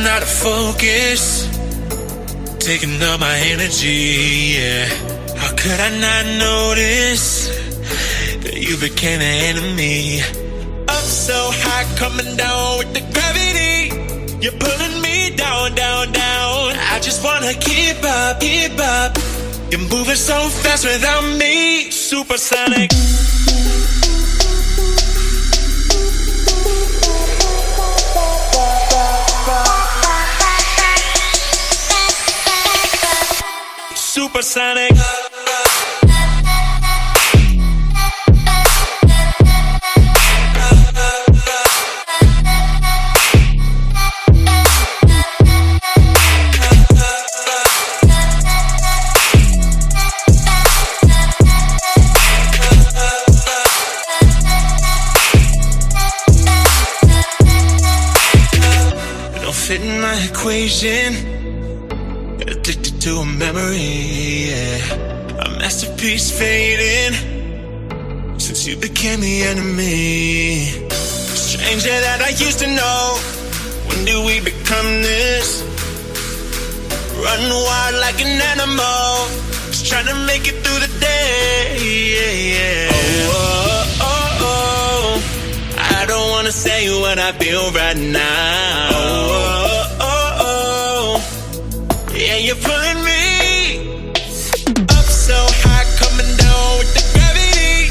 I'm out of focus, taking up my energy, yeah. How could I not notice that you became an enemy? Up so high, coming down with the gravity. You're pulling me down, down, down. I just wanna keep up, keep up. You're moving so fast without me. Supersonic. Supersonic. Don't fit in my equation. Addicted to a memory, yeah. A masterpiece fading since you became the enemy. Stranger that I used to know. When do we become this? Run wild like an animal, just trying to make it through the day, yeah, yeah. Oh, oh, oh, oh. I don't wanna say what I feel right now. Oh, oh, oh, oh. Yeah, you're pulling me up so high, coming down with the gravity.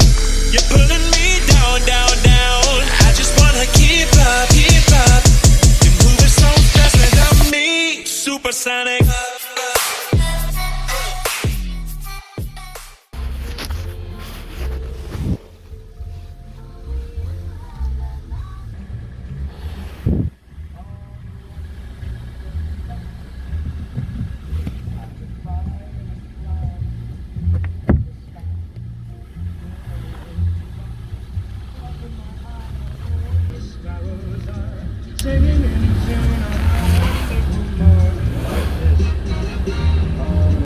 You're pulling me down, down, down. I just wanna keep up, keep up. You're moving so fast without me. Supersonic.